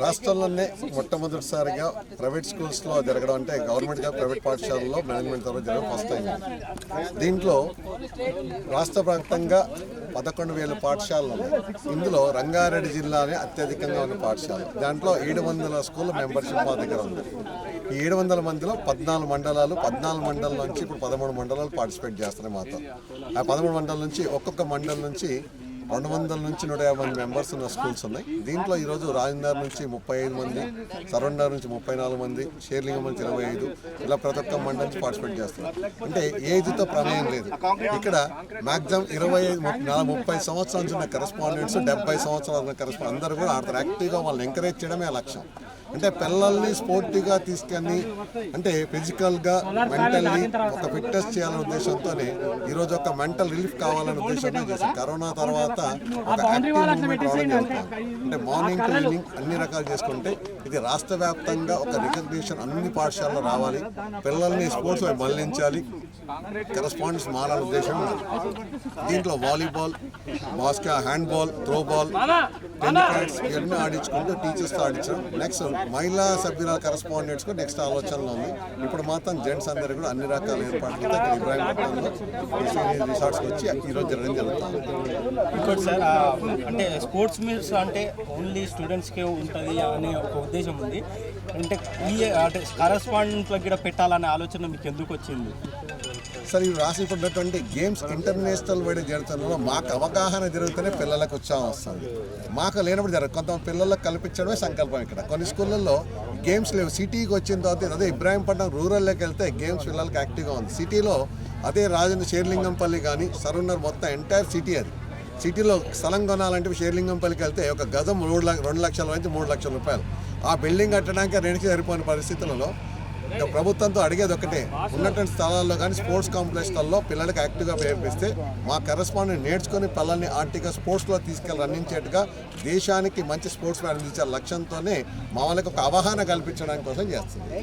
రాష్ట్రంలోనే మొట్టమొదటిసారిగా ప్రైవేట్ స్కూల్స్లో జరగడం అంటే గవర్నమెంట్గా ప్రైవేట్ పాఠశాలలో మేనేజ్మెంట్ ద్వారా జరగడం ఫస్ట్ టైం. దీంట్లో రాష్ట్ర వ్యాప్తంగా 11,000 పాఠశాలలు ఉన్నాయి. ఇందులో రంగారెడ్డి జిల్లానే అత్యధికంగా ఉన్న పాఠశాల. దాంట్లో 700 స్కూల్ మెంబర్షిప్ మా దగ్గర ఉంది. ఈ 700 మందిలో 14 మండలాలు, 14 మండలం నుంచి ఇప్పుడు 13 మండలాలు పార్టిసిపేట్ చేస్తున్నాయి మాతో. ఆ 13 మండలం నుంచి ఒక్కొక్క మండలం నుంచి 200 నుంచి 150 మంది మెంబర్స్ ఉన్న స్కూల్స్ ఉన్నాయి. దీంట్లో ఈరోజు రాజేందర్ నుంచి 35 మంది, సరౌండర్ నుంచి 34 మంది, షేర్లింగం నుంచి 25, ఇలా ప్రతి ఒక్క మండలం నుంచి పార్టిసిపేట్ చేస్తున్నారు. అంటే ఏజ్తో ప్రమేయం లేదు. ఇక్కడ మ్యాక్సిమం 30 సంవత్సరాల నుంచి ఉన్న కరెస్పాండెంట్స్, 70 సంవత్సరాల ఉన్న కరెస్పాండెంట్ అందరూ కూడా ఆడతారు. యాక్టివ్గా వాళ్ళని ఎంకరేజ్ చేయడమే లక్ష్యం. అంటే పిల్లల్ని స్పోర్టివ్గా తీసుకొని అంటే ఫిజికల్గా, మెంటల్లీ ఒక ఫిట్నెస్ చేయాలనే ఉద్దేశంతోనే ఈరోజు ఒక మెంటల్ రిలీఫ్ కావాలనే ఉద్దేశంతో చేశారు. కరోనా తర్వాత ఒక యాక్టివ్ మూవ్మెంట్ రావడం జరుగుతుంది. అంటే మార్నింగ్ టు ఈవినింగ్ అన్ని రకాలు చేసుకుంటే ఇది రాష్ట్ర వ్యాప్తంగా ఒక రికగ్నిషన్ అన్ని పాఠశాలలో రావాలి. పిల్లల్ని స్పోర్ట్స్ మళ్లించాలి, కరెస్పాండెన్స్ మారాలనే ఉద్దేశం ఉంది. దీంట్లో వాలీబాల్, హ్యాండ్బాల్, త్రోబాల్, టెన్నిస్ ఇవన్నీ ఆడించుకుంటూ టీచర్స్తో ఆడించడం. నెక్స్ట్ మహిళా సభ్యుల కరెస్పాండెంట్స్ కూడా నెక్స్ట్ ఆలోచనలో ఉంది. ఇప్పుడు మాత్రం జెంట్స్ అందరూ కూడా అన్ని రకాల ఏర్పాట్లు ఇక్కడ ఇబ్రాహీంపట్నంలో రిసార్ట్స్కి వచ్చి ఈరోజు జరగడం జరుగుతుంది. ఇంకోటి సార్, అంటే స్పోర్ట్స్ మీట్స్ అంటే ఓన్లీ స్టూడెంట్స్కే ఉంటుంది అనే ఒక ఉద్దేశం ఉంది. అంటే అంటే కరెస్పాండెంట్లకు కూడా పెట్టాలనే ఆలోచన మీకు ఎందుకు వచ్చింది? సార్, ఇవి రాసిపడినటువంటి గేమ్స్ ఇంటర్నేషనల్ వైడ్ జరుగుతున్నలో మాకు అవగాహన జరుగుతూనే పిల్లలకు ఉత్సాహం వస్తుంది. మాకు లేనప్పుడు జరగదు. కొంత పిల్లలకు కల్పించడమే సంకల్పం. ఇక్కడ కొన్ని స్కూళ్ళల్లో గేమ్స్ లేవు. సిటీకి వచ్చిన తర్వాత అదే ఇబ్రాహీంపట్నం రూరల్లోకి వెళ్తే గేమ్స్ పిల్లలకి యాక్టివ్గా ఉంది. సిటీలో అదే షేర్లింగంపల్లి కానీ సరౌండర్ మొత్తం ఎంటైర్ సిటీ అది. సిటీలో స్థలం కొనాలంటే షేర్లింగంపల్లికి వెళ్తే ఒక గజం 2 లక్షల నుంచి 3 లక్షల రూపాయలు. ఆ బిల్డింగ్ కట్టడానికి రెండుకి సరిపోయిన పరిస్థితులలో ప్రభుత్వంతో అడిగేది ఒకటే, ఉన్నటువంటి స్థలాల్లో కానీ స్పోర్ట్స్ కాంప్లెక్స్లలో పిల్లలకి యాక్టివ్గా ప్రేరేపిస్తే మా కరెస్పాండెంట్ నేర్చుకుని పిల్లల్ని ఆర్టిగా స్పోర్ట్స్లో తీసుకెళ్ళి రన్నించేట్టుగా దేశానికి మంచి స్పోర్ట్స్ అందించే లక్ష్యంతోనే మా వాళ్ళకి ఒక అవగాహన కల్పించడానికి కోసం చేస్తుంది.